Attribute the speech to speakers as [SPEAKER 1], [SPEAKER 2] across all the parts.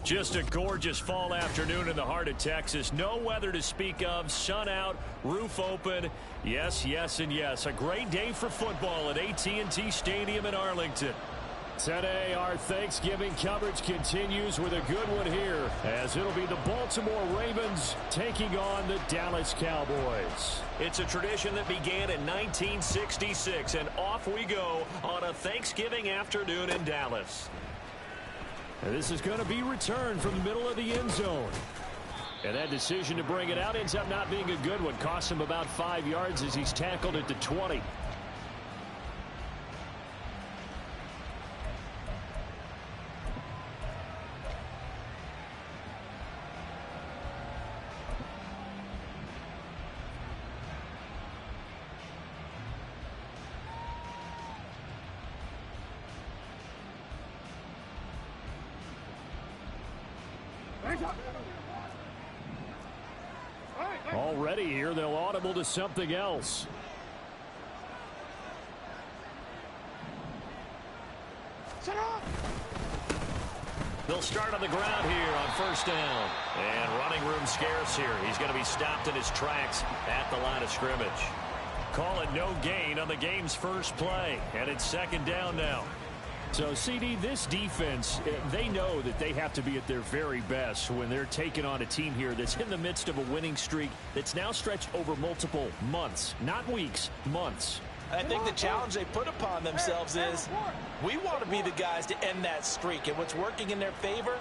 [SPEAKER 1] Just a gorgeous fall afternoon in the heart of Texas. No weather to speak of. Sun out, roof open. Yes, yes, and yes. A great day for football at AT&T Stadium in Arlington. Today, our Thanksgiving coverage continues with a good one here, as it'll be the Baltimore Ravens taking on the Dallas Cowboys. It's a tradition that began in 1966, and off we go on a Thanksgiving afternoon in Dallas. And this is going to be returned from the middle of the end zone. And that decision to bring it out ends up not being a good one. Costs him about 5 yards as he's tackled at the 20. Already here, they'll audible to something else. They'll start on the ground here on first down. And running room scarce here. He's going to be stopped in his tracks at the line of scrimmage. Call it no gain on the game's first play. And it's second down now. So, CD, this defense, they know that they have to be at their very best when they're taking on a team here that's in the midst of a winning streak that's now stretched over multiple months, not weeks, months.
[SPEAKER 2] I think the challenge they put upon themselves is we want to be the guys to end that streak. And what's working in their favor?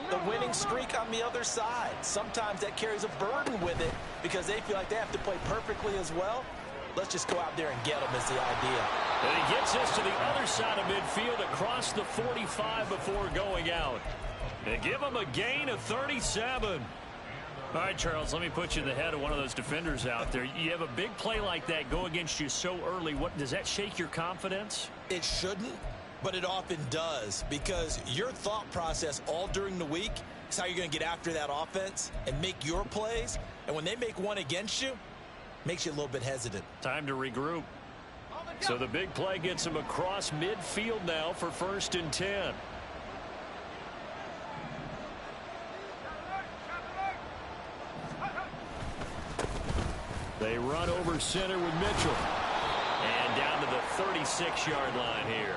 [SPEAKER 2] The winning streak on the other side. Sometimes that carries a burden with it because they feel like they have to play perfectly as well. Let's just go out there and get them is the idea.
[SPEAKER 1] And he gets us to the other side of midfield across the 45 before going out. And give him a gain of 37. All right, Charles, let me put you in the head of one of those defenders out there. You have a big play like that go against you so early. What does that shake your confidence?
[SPEAKER 2] It shouldn't, but it often does because your thought process all during the week is how you're going to get after that offense and make your plays. And when they make one against you, makes you a little bit hesitant.
[SPEAKER 1] Time to regroup. So the big play gets him across midfield now for 1st and 10. They run over center with Mitchell. And down to the 36-yard line here.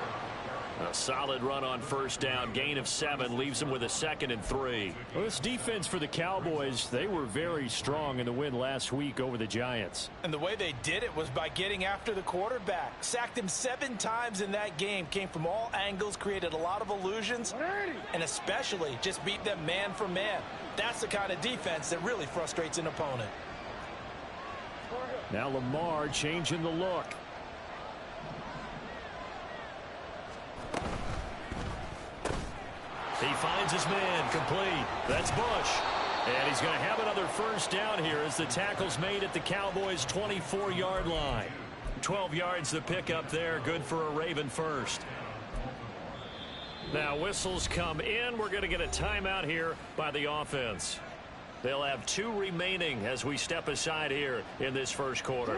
[SPEAKER 1] A solid run on first down. Gain of 7 leaves them with a 2nd and 3. Well, this defense for the Cowboys, they were very strong in the win last week over the Giants.
[SPEAKER 2] And the way they did it was by getting after the quarterback. Sacked him 7 times in that game. Came from all angles, created a lot of illusions, and especially just beat them man for man. That's the kind of defense that really frustrates an opponent.
[SPEAKER 1] Now Lamar changing the look. He finds his man, complete. That's Bush. And he's going to have another first down here as the tackle's made at the Cowboys' 24-yard line. 12 yards to pick up there, good for a Raven first. Now whistles come in. We're going to get a timeout here by the offense. They'll have 2 remaining as we step aside here in this first quarter.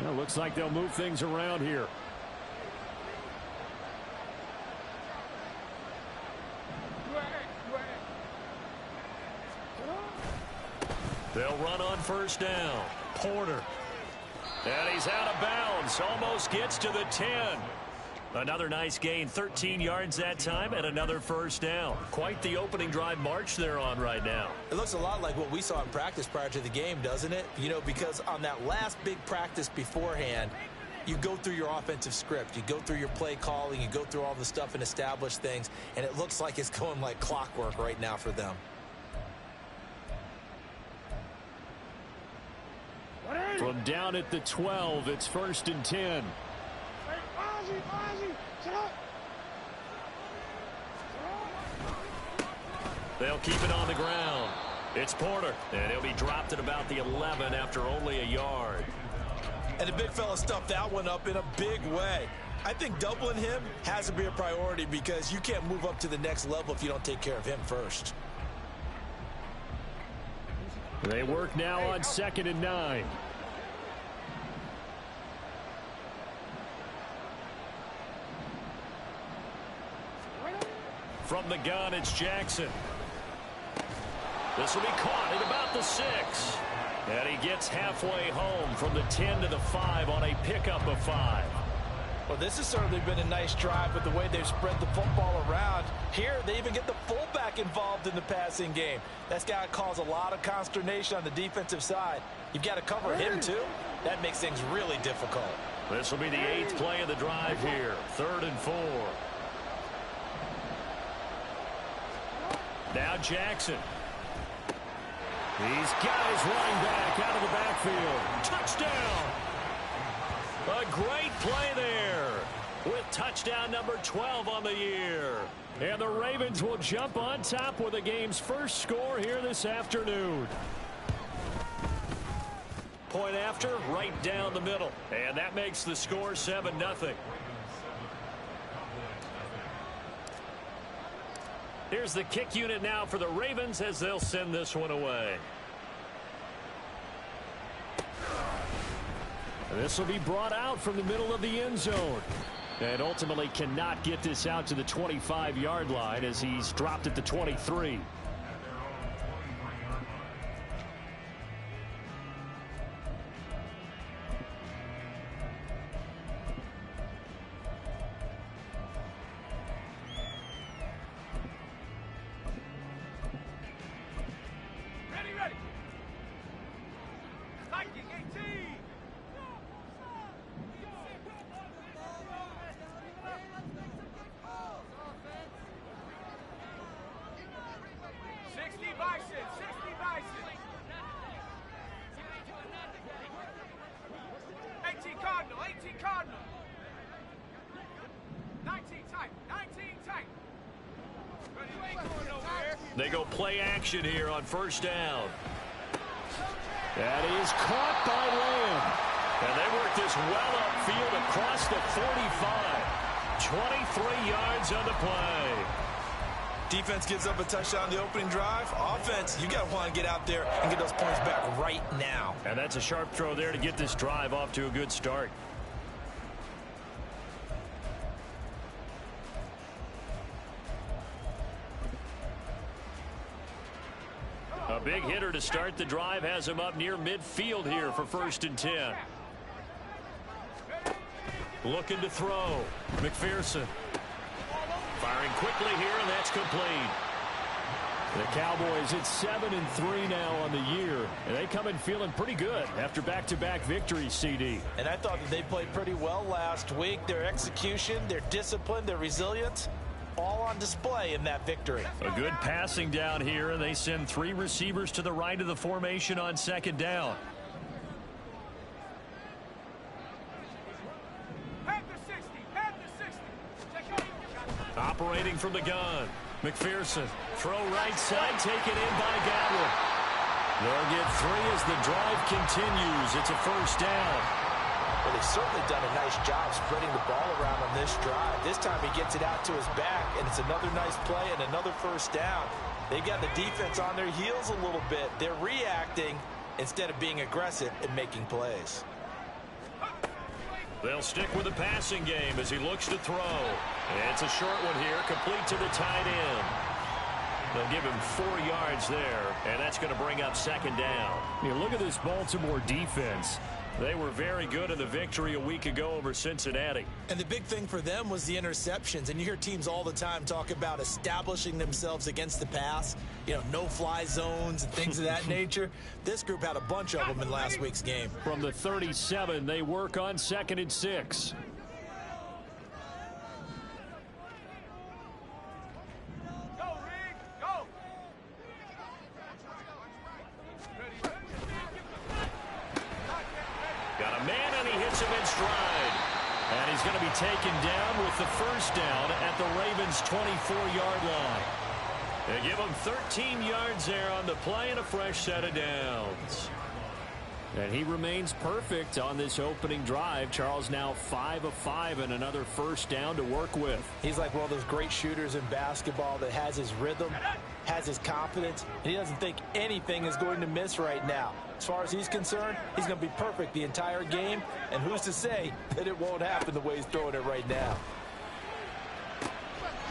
[SPEAKER 1] Well, looks like they'll move things around here. They'll run on first down. Porter. And he's out of bounds. Almost gets to the 10. Another nice gain. 13 yards that time and another first down. Quite the opening drive march they're on right now.
[SPEAKER 2] It looks a lot like what we saw in practice prior to the game, doesn't it? You know, because on that last big practice beforehand, you go through your offensive script. You go through your play calling. You go through all the stuff and establish things. And it looks like it's going like clockwork right now for them.
[SPEAKER 1] From down at the 12, it's 1st and 10. They'll keep it on the ground. It's Porter, and he'll be dropped at about the 11 after only a yard.
[SPEAKER 2] And the big fella stuffed that one up in a big way. I think doubling him has to be a priority because you can't move up to the next level if you don't take care of him first.
[SPEAKER 1] They work now on 2nd and 9. From the gun, it's Jackson. This will be caught at about the 6. And he gets halfway home from the 10 to the 5 on a pickup of 5.
[SPEAKER 2] Well, this has certainly been a nice drive with the way they've spread the football around. Here, they even get the fullback involved in the passing game. That's got to cause a lot of consternation on the defensive side. You've got to cover him, too. That makes things really difficult.
[SPEAKER 1] This will be the 8th play of the drive here. 3rd and 4. Now Jackson. He's got his running back out of the backfield. Touchdown! A great play there with touchdown number 12 on the year. And the Ravens will jump on top with the game's first score here this afternoon. Point after, right down the middle. And that makes the score 7-0. Here's the kick unit now for the Ravens as they'll send this one away. This will be brought out from the middle of the end zone. And ultimately cannot get this out to the 25-yard line as he's dropped at the 23. They go play action here on 1st down. That is caught by Lamb. And they work this well upfield across the 45. 23 yards on the play.
[SPEAKER 2] Defense gives up a touchdown on the opening drive. Offense, you got to want to get out there and get those points back right now.
[SPEAKER 1] And that's a sharp throw there to get this drive off to a good start. A big hitter to start the drive has him up near midfield here for 1st and 10. Looking to throw. McPherson. Firing quickly here, and that's complete. The Cowboys at 7-3 now on the year, and they come in feeling pretty good after back-to-back victories, CD.
[SPEAKER 2] And I thought that they played pretty well last week. Their execution, their discipline, their resilience, all on display in that victory.
[SPEAKER 1] A good passing down here, and they send 3 receivers to the right of the formation on 2nd down. Operating from the gun. McPherson. Throw right side, taken in by Godwin. They'll get 3 as the drive continues. It's a 1st down.
[SPEAKER 2] Well, they've certainly done a nice job spreading the ball around on this drive. This time he gets it out to his back, and it's another nice play and another 1st down. They've got the defense on their heels a little bit. They're reacting instead of being aggressive and making plays.
[SPEAKER 1] They'll stick with the passing game as he looks to throw. It's a short one here, complete to the tight end. They'll give him 4 yards there, and that's going to bring up 2nd down. You look at this Baltimore defense. They were very good in the victory a week ago over Cincinnati.
[SPEAKER 2] And the big thing for them was the interceptions. And you hear teams all the time talk about establishing themselves against the pass. You know, no-fly zones and things of that nature. This group had a bunch of them in last week's game.
[SPEAKER 1] From the 37, they work on 2nd and 6. Got a man, and he hits him in stride. And he's going to be taken down with the 1st down at the Ravens' 24-yard line. They give him 13 yards there on the play and a fresh set of downs. And he remains perfect on this opening drive. Charles now 5 of 5 and another 1st down to work with.
[SPEAKER 2] He's like one of those great shooters in basketball that has his rhythm, has his confidence, and he doesn't think anything is going to miss right now. As far as he's concerned, he's going to be perfect the entire game, and who's to say that it won't happen the way he's throwing it right now.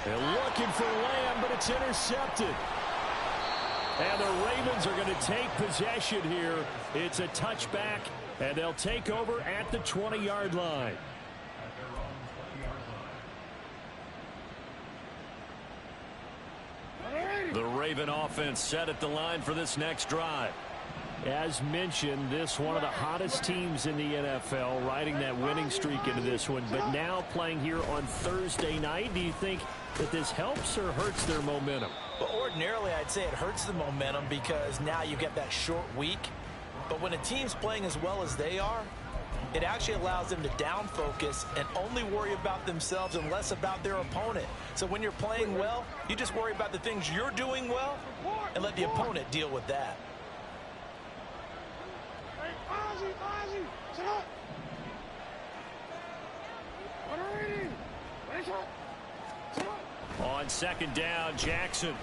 [SPEAKER 1] They're looking for Lamb, but it's intercepted. And the Ravens are going to take possession here. It's a touchback, and they'll take over at the 20-yard line. The Raven offense set at the line for this next drive. As mentioned, this one of the hottest teams in the NFL, riding that winning streak into this one, but now playing here on Thursday night. Do you think that this helps or hurts their momentum?
[SPEAKER 2] Well, ordinarily, I'd say it hurts the momentum because now you get that short week. But when a team's playing as well as they are, it actually allows them to down focus and only worry about themselves and less about their opponent. So when you're playing well, you just worry about the things you're doing well and let the opponent deal with that.
[SPEAKER 1] On second down, Jackson.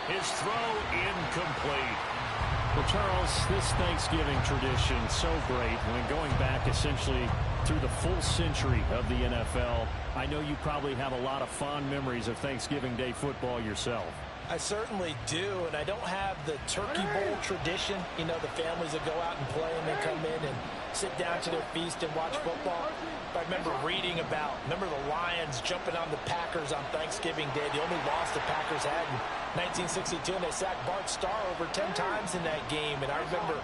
[SPEAKER 1] His throw incomplete. Well, Charles, this Thanksgiving tradition so great when going back essentially through the full century of the NFL. I know you probably have a lot of fond memories of Thanksgiving Day football yourself.
[SPEAKER 2] I certainly do, and I don't have the Turkey Bowl tradition. You know, the families that go out and play and they come in and sit down to their feast and watch football. I remember reading about, the Lions jumping on the Packers on Thanksgiving Day. The only loss the Packers had in 1962, and they sacked Bart Starr over 10 times in that game. And I remember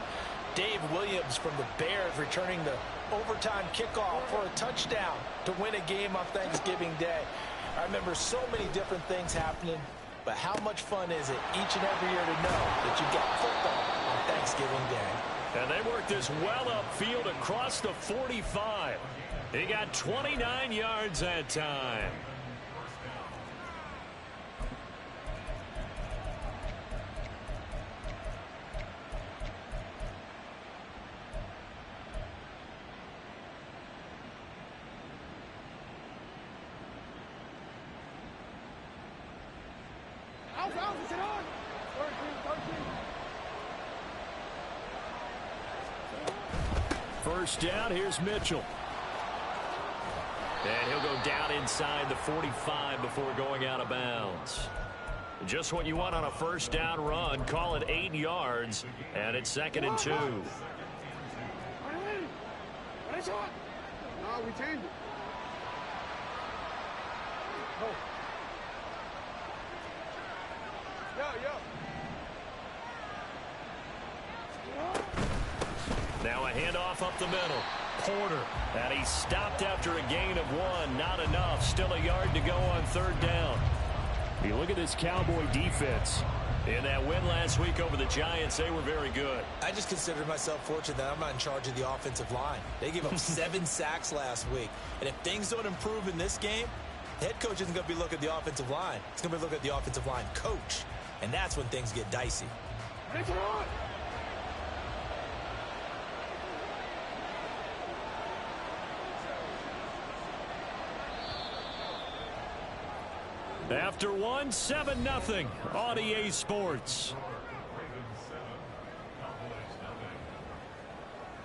[SPEAKER 2] Dave Williams from the Bears returning the overtime kickoff for a touchdown to win a game on Thanksgiving Day. I remember so many different things happening, but how much fun is it each and every year to know that you've got football on Thanksgiving Day?
[SPEAKER 1] And they worked this well upfield across the 45. He got 29 yards that time. First down, here's Mitchell. And he'll go down inside the 45 before going out of bounds. Just what you want on a first down run. Call it 8 yards, and it's 2nd and 2.
[SPEAKER 3] No, we changed it.
[SPEAKER 1] Now a handoff up the middle. Porter, and he stopped after a gain of 1. Not enough. Still a yard to go on 3rd down. You look at this Cowboy defense. In that win last week over the Giants, they were very good.
[SPEAKER 2] I just consider myself fortunate that I'm not in charge of the offensive line. They gave up 7 sacks last week. And if things don't improve in this game, the head coach isn't going to be looking at the offensive line. He's going to be looking at the offensive line coach. And that's when things get dicey.
[SPEAKER 1] After 1, 7-0 on EA Sports.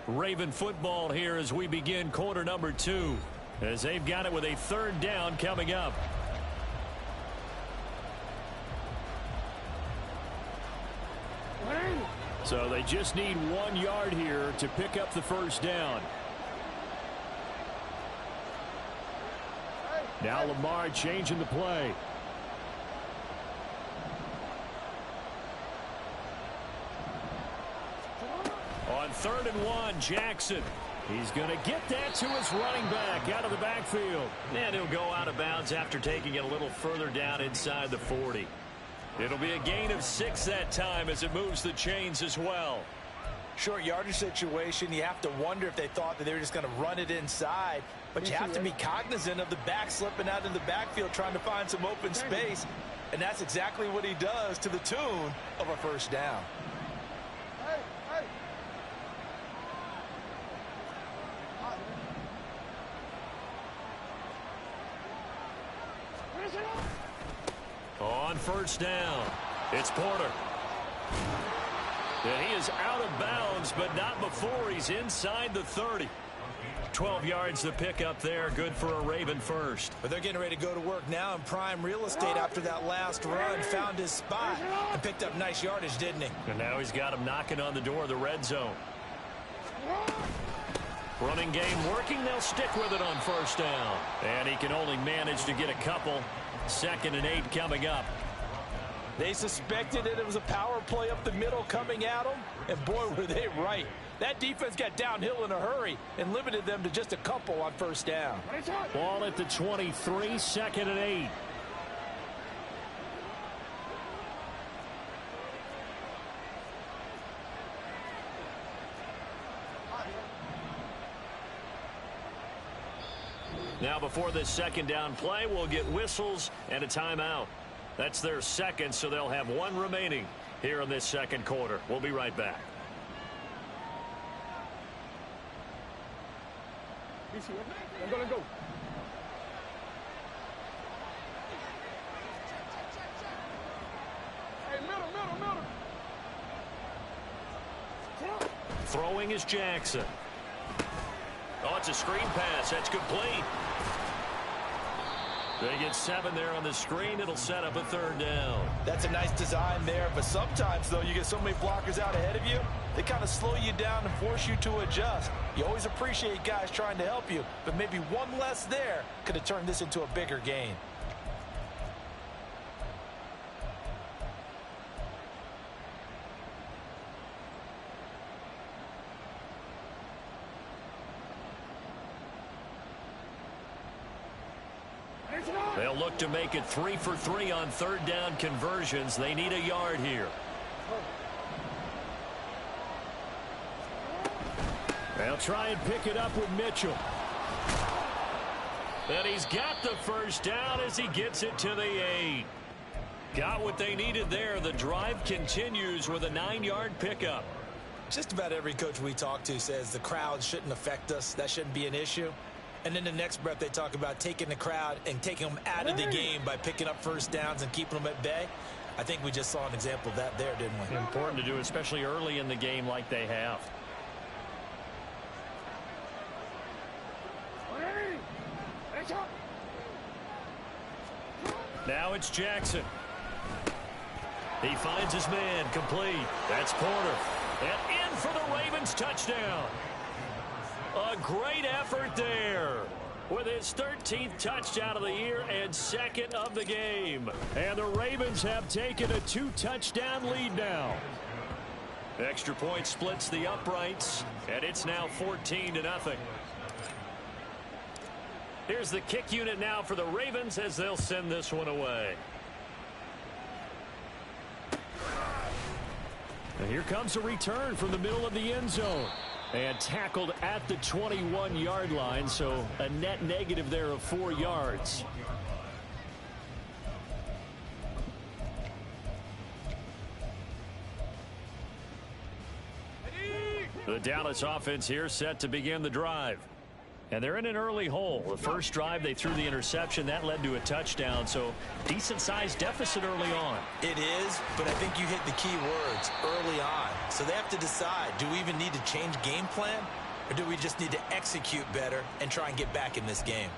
[SPEAKER 1] Raven football here as we begin quarter number 2, as they've got it with a 3rd down coming up. So they just need 1 yard here to pick up the first down. Now Lamar changing the play. On 3rd and 1, Jackson. He's going to get that to his running back out of the backfield. And he'll go out of bounds after taking it a little further down inside the 40. It'll be a gain of 6 that time as it moves the chains as well.
[SPEAKER 2] Short yardage situation, you have to wonder if they thought that they were just going to run it inside. But you have to be cognizant of the back slipping out in the backfield trying to find some open space. And that's exactly what he does to the tune of a first down.
[SPEAKER 1] On first down, it's Porter. And he is out of bounds, but not before he's inside the 30. 12 yards to pick up there. Good for a Raven first.
[SPEAKER 2] But they're getting ready to go to work now in prime real estate after that last run. Found his spot and picked up nice yardage, didn't he?
[SPEAKER 1] And now he's got him knocking on the door of the red zone. Running game working. They'll stick with it on first down. And he can only manage to get a couple. 2nd and 8 coming up.
[SPEAKER 2] They suspected that it was a power play up the middle coming at them. And boy, were they right. That defense got downhill in a hurry and limited them to just a couple on first down.
[SPEAKER 1] Ball at the 23, 2nd and 8. Now before this 2nd down play, we'll get whistles and a timeout. That's their 2nd, so they'll have 1 remaining here in this 2nd quarter. We'll be right back.
[SPEAKER 3] Let's go. Hey, middle.
[SPEAKER 1] Throwing is Jackson. Oh, it's a screen pass. That's complete. They get 7 there on the screen. It'll set up a 3rd down.
[SPEAKER 2] That's a nice design there, but sometimes, though, you get so many blockers out ahead of you, they kind of slow you down and force you to adjust. You always appreciate guys trying to help you, but maybe one less there could have turned this into a bigger gain.
[SPEAKER 1] They'll look to make it 3 for 3 on 3rd down conversions. They need a yard here. They'll try and pick it up with Mitchell. And he's got the first down as he gets it to the 8. Got what they needed there. The drive continues with a 9-yard pickup.
[SPEAKER 2] Just about every coach we talk to says the crowd shouldn't affect us. That shouldn't be an issue. And then the next breath they talk about taking the crowd and taking them out of the game by picking up first downs and keeping them at bay. I think we just saw an example of that there, didn't we?
[SPEAKER 1] Important to do, especially early in the game like they have. Now it's Jackson. He finds his man, complete. That's Porter. And in for the Ravens touchdown. A great effort there with his 13th touchdown of the year and 2nd of the game. And the Ravens have taken a 2-touchdown lead now. Extra point splits the uprights, and it's now 14-0. Here's the kick unit now for the Ravens as they'll send this one away. And here comes a return from the middle of the end zone. And tackled at the 21-yard line, so a net negative there of 4 yards. The Dallas offense here set to begin the drive. And they're in an early hole. The first drive, they threw the interception. That led to a touchdown, so decent-sized deficit early on.
[SPEAKER 2] It is, but I think you hit the key words, early on. So they have to decide, do we even need to change game plan, or do we just need to execute better and try and get back in this game?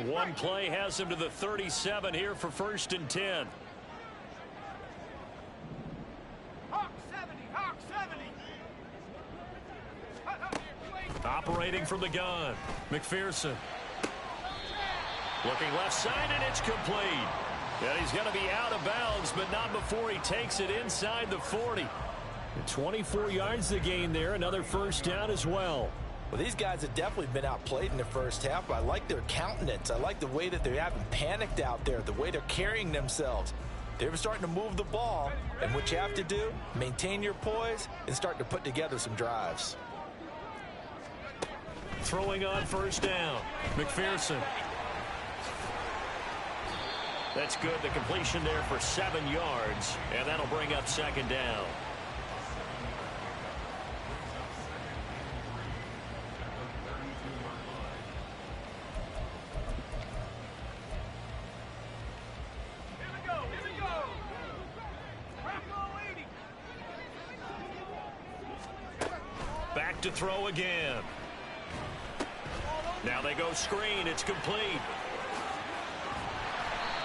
[SPEAKER 1] One play has him to the 37 here for 1st and 10.
[SPEAKER 3] Hawk 70.
[SPEAKER 1] Operating from the gun, McPherson. Looking left side, and it's complete. And he's going to be out of bounds, but not before he takes it inside the 40. 24 yards to gain there, another first down as well.
[SPEAKER 2] Well, these guys have definitely been outplayed in the first half, but I like their countenance. I like the way that they haven't panicked out there, the way they're carrying themselves. They're starting to move the ball, and what you have to do, maintain your poise and start to put together some drives.
[SPEAKER 1] Throwing on first down, McPherson. That's good. The completion there for 7 yards, and that'll bring up 2nd down. Back to throw again. Now they go screen. It's complete.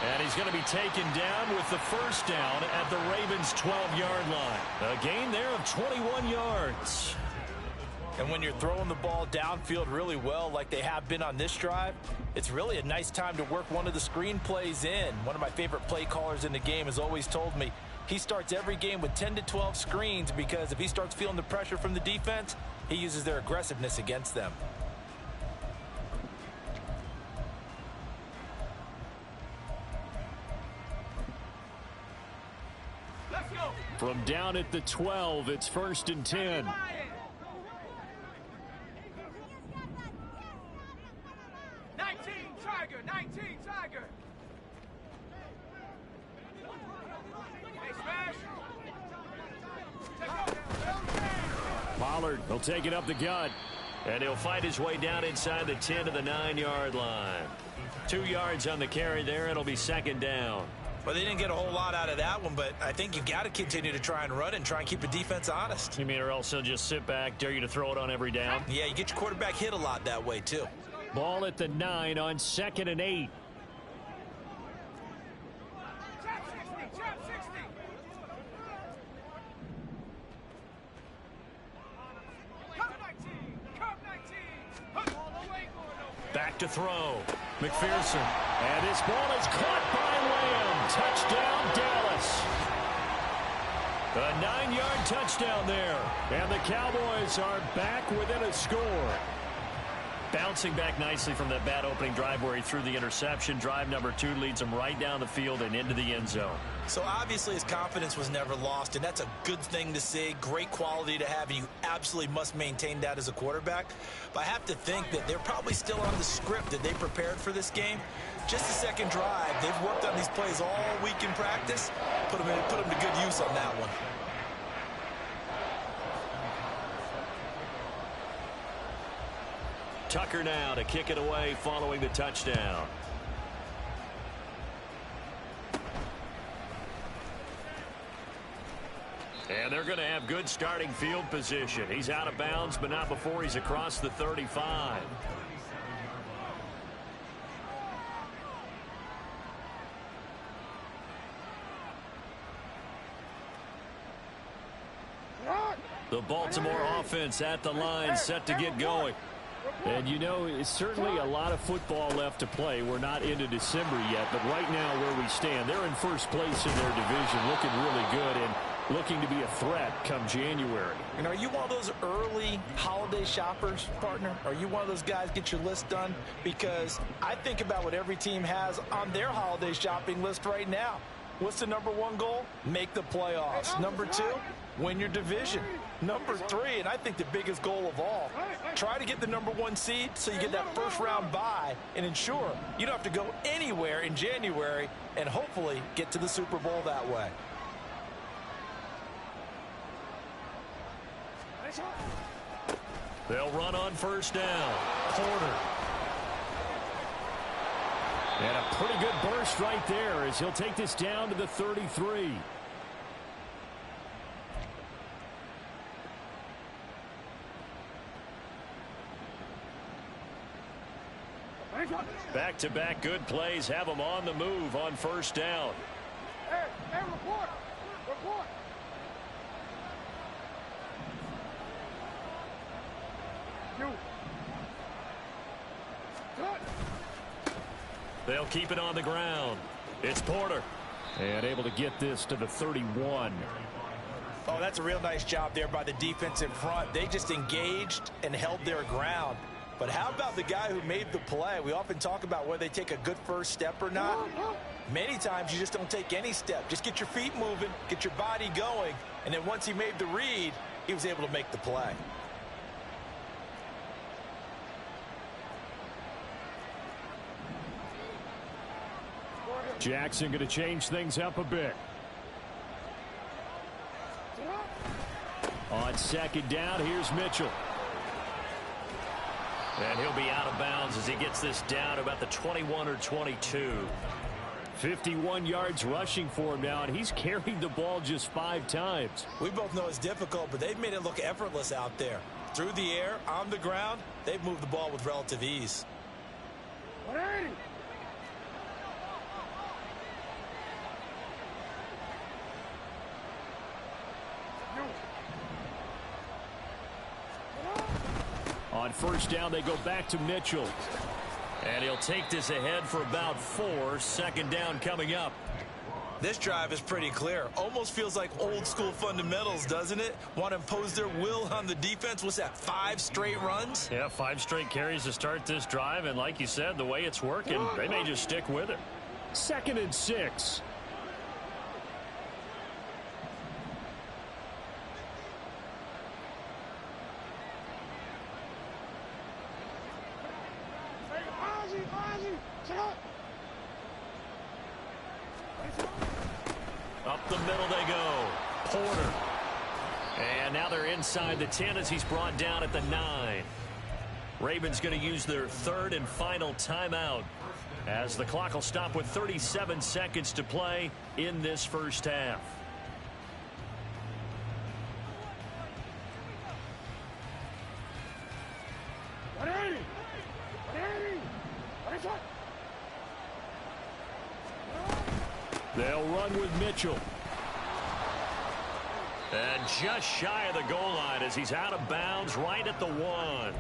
[SPEAKER 1] And he's going to be taken down with the first down at the Ravens' 12-yard line. A gain there of 21 yards.
[SPEAKER 2] And when you're throwing the ball downfield really well like they have been on this drive, it's really a nice time to work one of the screen plays in. One of my favorite play callers in the game has always told me he starts every game with 10 to 12 screens because if he starts feeling the pressure from the defense, he uses their aggressiveness against them.
[SPEAKER 3] Let's go.
[SPEAKER 1] From down at the 12, it's 1st and 10.
[SPEAKER 3] 19 Tiger, 19 Tiger. Hey, smash. Take off.
[SPEAKER 1] Pollard will take it up the gut. And he'll fight his way down inside the 10 to the 9-yard line. 2 yards on the carry there. It'll be 2nd down.
[SPEAKER 2] Well, they didn't get a whole lot out of that one, but I think you've got to continue to try and run and try and keep the defense honest.
[SPEAKER 1] You mean or else he'll just sit back, dare you to throw it on every down?
[SPEAKER 2] Yeah, you get your quarterback hit a lot that way, too.
[SPEAKER 1] Ball at the 9 on 2nd and 8.
[SPEAKER 3] Trap 60, trap 60. Come 19, come 19. All the way going over.
[SPEAKER 1] Back to throw. McPherson. And this ball is caught by Lamb. Touchdown, Dallas. A 9-yard touchdown there. And the Cowboys are back within a score. Bouncing back nicely from that bad opening drive where he threw the interception. Drive number 2 leads him right down the field and into the end zone.
[SPEAKER 2] So obviously his confidence was never lost, and that's a good thing to see. Great quality to have, and you absolutely must maintain that as a quarterback. But I have to think that they're probably still on the script that they prepared for this game. Just the second drive. They've worked on these plays all week in practice. Put them to good use on that one.
[SPEAKER 1] Tucker now to kick it away following the touchdown. And they're going to have good starting field position. He's out of bounds, but not before he's across the 35. The Baltimore offense at the line, set to get going. And, you know, it's certainly a lot of football left to play. We're not into December yet, but right now where we stand, they're in first place in their division, looking really good and looking to be a threat come January.
[SPEAKER 2] And are you one of those early holiday shoppers, partner? Are you one of those guys get your list done? Because I think about what every team has on their holiday shopping list right now. What's the number 1 goal? Make the playoffs. Number 2, win your division. Number 3, and I think the biggest goal of all, try to get the number 1 seed so you get that first-round bye and ensure you don't have to go anywhere in January and hopefully get to the Super Bowl that way.
[SPEAKER 1] They'll run on first down. Porter. And a pretty good burst right there as he'll take this down to the 33. Back-to-back good plays have them on the move on first down.
[SPEAKER 3] Hey, report. Report. You. Good.
[SPEAKER 1] They'll keep it on the ground. It's Porter. And able to get this to the 31.
[SPEAKER 2] Oh, that's a real nice job there by the defense in front. They just engaged and held their ground. But how about the guy who made the play? We often talk about whether they take a good first step or not. Many times you just don't take any step. Just get your feet moving, get your body going, and then once he made the read, he was able to make the play.
[SPEAKER 1] Jackson going to change things up a bit. On second down, here's Mitchell. And he'll be out of bounds as he gets this down about the 21 or 22. 51 yards rushing for him now, and he's carried the ball just 5 times.
[SPEAKER 2] We both know it's difficult, but they've made it look effortless out there. Through the air, on the ground, they've moved the ball with relative ease.
[SPEAKER 3] 180.
[SPEAKER 1] On first down, they go back to Mitchell. And he'll take this ahead for about 4. Second down coming up.
[SPEAKER 2] This drive is pretty clear. Almost feels like old school fundamentals, doesn't it? Want to impose their will on the defense. What's that, 5 straight runs?
[SPEAKER 1] Yeah, 5 straight carries to start this drive. And like you said, the way it's working, they may just stick with it. 2nd and 6. Up the middle they go. Porter. And now they're inside the 10 as he's brought down at the 9. Ravens going to use their 3rd and final timeout as the clock will stop with 37 seconds to play in this first half. They'll run with Mitchell. And just shy of the goal line as he's out of bounds right at the 1.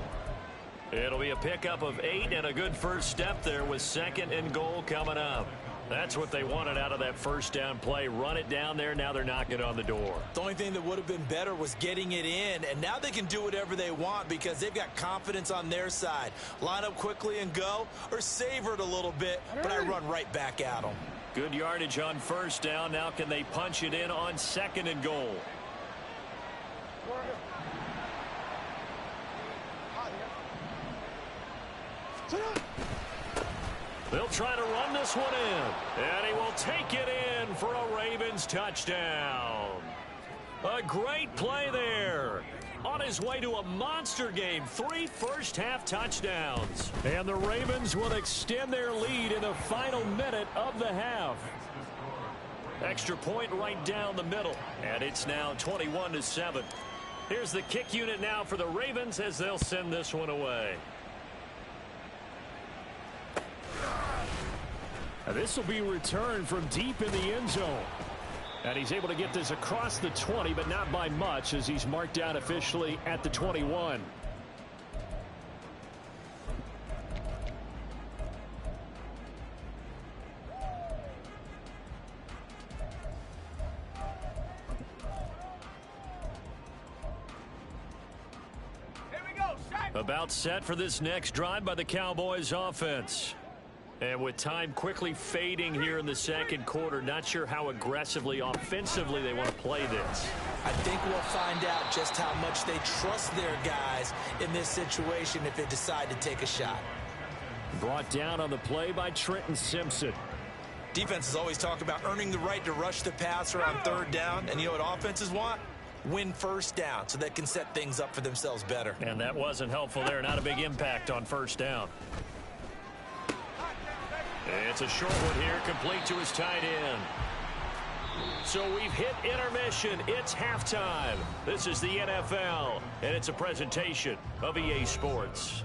[SPEAKER 1] It'll be a pickup of 8 and a good first step there with 2nd and goal coming up. That's what they wanted out of that first down play. Run it down there. Now they're knocking on the door.
[SPEAKER 2] The only thing that would have been better was getting it in. And now they can do whatever they want because they've got confidence on their side. Line up quickly and go, or savor it a little bit, but I run right back at them.
[SPEAKER 1] Good yardage on first down. Now can they punch it in on 2nd and goal? They'll try to run this one in. And he will take it in for a Ravens touchdown. A great play there. On his way to a monster game. 3 first-half touchdowns. And the Ravens will extend their lead in the final minute of the half. Extra point right down the middle. And it's now 21-7. Here's the kick unit now for the Ravens as they'll send this one away. Now this will be returned from deep in the end zone. And he's able to get this across the 20, but not by much as he's marked out officially at the 21.
[SPEAKER 3] Here we go, Shaq.
[SPEAKER 1] About set for this next drive by the Cowboys offense. And with time quickly fading here in the second quarter, not sure how aggressively, offensively they want to play this.
[SPEAKER 2] I think we'll find out just how much they trust their guys in this situation if they decide to take a shot.
[SPEAKER 1] Brought down on the play by Trenton Simpson.
[SPEAKER 2] Defenses always talk about earning the right to rush the passer on 3rd down. And you know what offenses want? Win first down so they can set things up for themselves better.
[SPEAKER 1] And that wasn't helpful there. Not a big impact on first down. It's a short one here, complete to his tight end. So we've hit intermission. It's halftime. This is the NFL, and it's a presentation of EA Sports.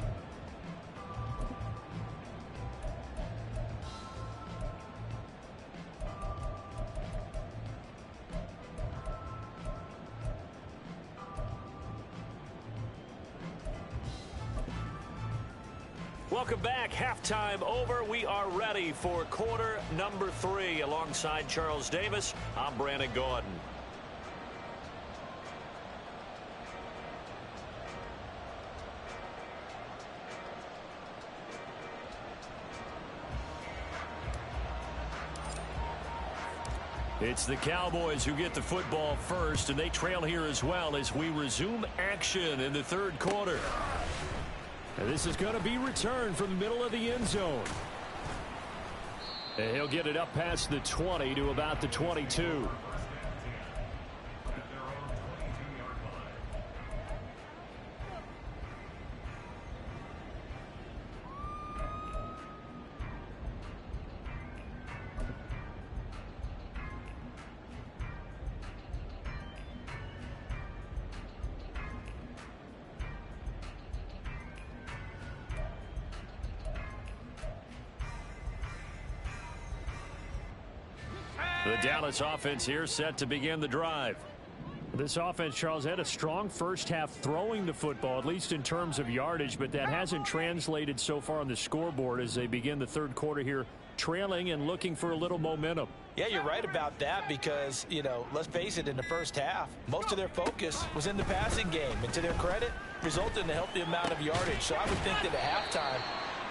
[SPEAKER 1] Welcome back. Halftime over. We are ready for quarter number 3. Alongside Charles Davis, I'm Brandon Gordon. It's the Cowboys who get the football first, and they trail here as well as we resume action in the 3rd quarter. And this is going to be returned from the middle of the end zone. And he'll get it up past the 20 to about the 22. The Dallas offense here set to begin the drive. This offense, Charles, had a strong first half throwing the football, at least in terms of yardage, but that hasn't translated so far on the scoreboard as they begin the third quarter here, trailing and looking for a little momentum.
[SPEAKER 2] Yeah, you're right about that because, you know, let's face it, in the first half, most of their focus was in the passing game. And to their credit, resulted in a healthy amount of yardage. So I would think that at halftime,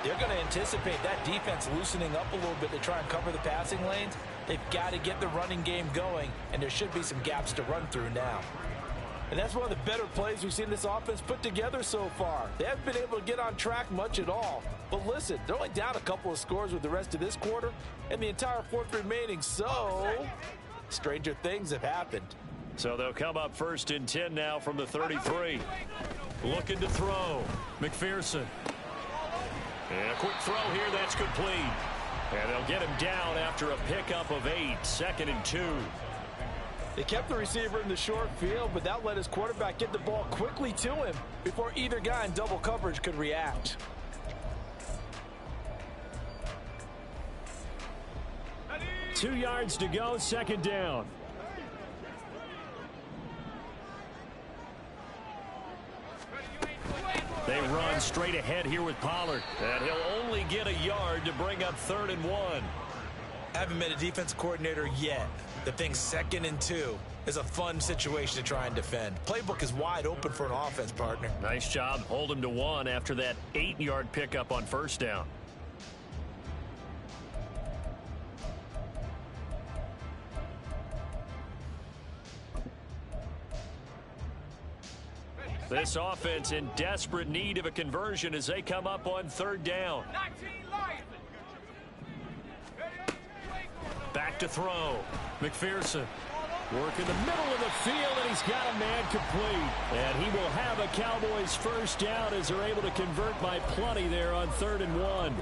[SPEAKER 2] they're going to anticipate that defense loosening up a little bit to try and cover the passing lanes. They've got to get the running game going, and there should be some gaps to run through now. And that's one of the better plays we've seen this offense put together so far. They haven't been able to get on track much at all. But listen, they're only down a couple of scores with the rest of this quarter and the entire fourth remaining. So, stranger things have happened.
[SPEAKER 1] So they'll come up 1st and 10 now from the 33. Looking to throw. McPherson. And a quick throw here, that's complete. And they'll get him down after a pickup of 8, 2nd and 2.
[SPEAKER 2] They kept the receiver in the short field, but that let his quarterback get the ball quickly to him before either guy in double coverage could react.
[SPEAKER 1] Two yards to go, 2nd down. They run straight ahead here with Pollard. And he'll only get a yard to bring up 3rd and 1.
[SPEAKER 2] Haven't met a defense coordinator yet that thinks 2nd and 2 is a fun situation to try and defend. Playbook is wide open for an offense, partner.
[SPEAKER 1] Nice job. Hold him to 1 after that 8-yard pickup on 1st down. This offense in desperate need of a conversion as they come up on 3rd down. Back to throw. McPherson. Work in the middle of the field, and he's got a man complete. And he will have a Cowboys 1st down as they're able to convert by plenty there on 3rd and 1.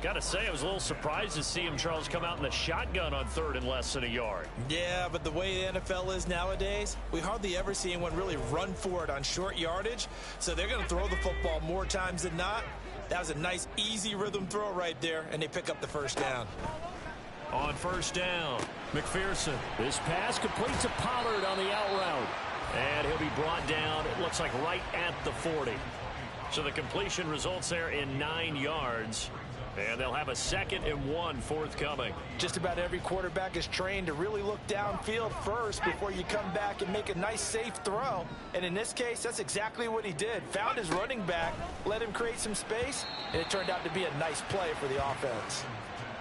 [SPEAKER 1] Got to say, I was a little surprised to see him, Charles, come out in the shotgun on 3rd and less than a yard.
[SPEAKER 2] Yeah, but the way the NFL is nowadays, we hardly ever see anyone really run for it on short yardage. So they're going to throw the football more times than not. That was a nice, easy rhythm throw right there, and they pick up the 1st down.
[SPEAKER 1] On 1st down, McPherson. This pass complete to Pollard on the out route. And he'll be brought down, it looks like right at the 40. So the completion results there in 9 yards. And they'll have a 2nd and 1 forthcoming.
[SPEAKER 2] Just about every quarterback is trained to really look downfield first before you come back and make a nice, safe throw. And in this case, that's exactly what he did. Found his running back, let him create some space, and it turned out to be a nice play for the offense.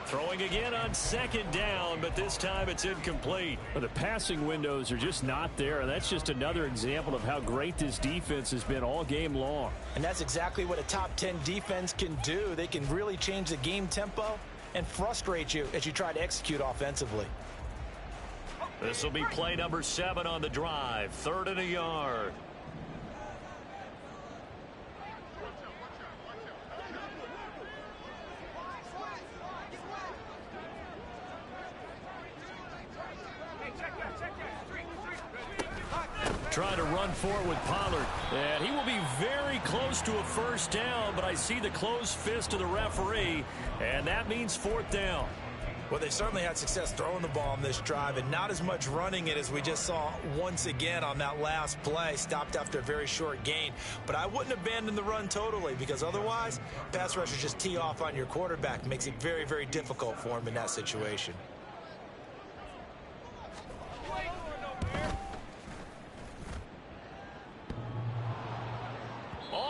[SPEAKER 1] Throwing again on 2nd down, but this time it's incomplete. The passing windows are just not there, and that's just another example of how great this defense has been all game long.
[SPEAKER 2] And that's exactly what a top 10 defense can do. They can really change the game tempo and frustrate you as you try to execute offensively.
[SPEAKER 1] This will be play number 7 on the drive. 3rd and a yard. Trying to run forward with Pollard. And he will be very close to a 1st down, but I see the closed fist of the referee, and that means 4th down.
[SPEAKER 2] Well, they certainly had success throwing the ball on this drive, and not as much running it as we just saw once again on that last play. Stopped after a very short gain. But I wouldn't abandon the run totally, because otherwise, pass rushers just tee off on your quarterback. Makes it very, very difficult for him in that situation.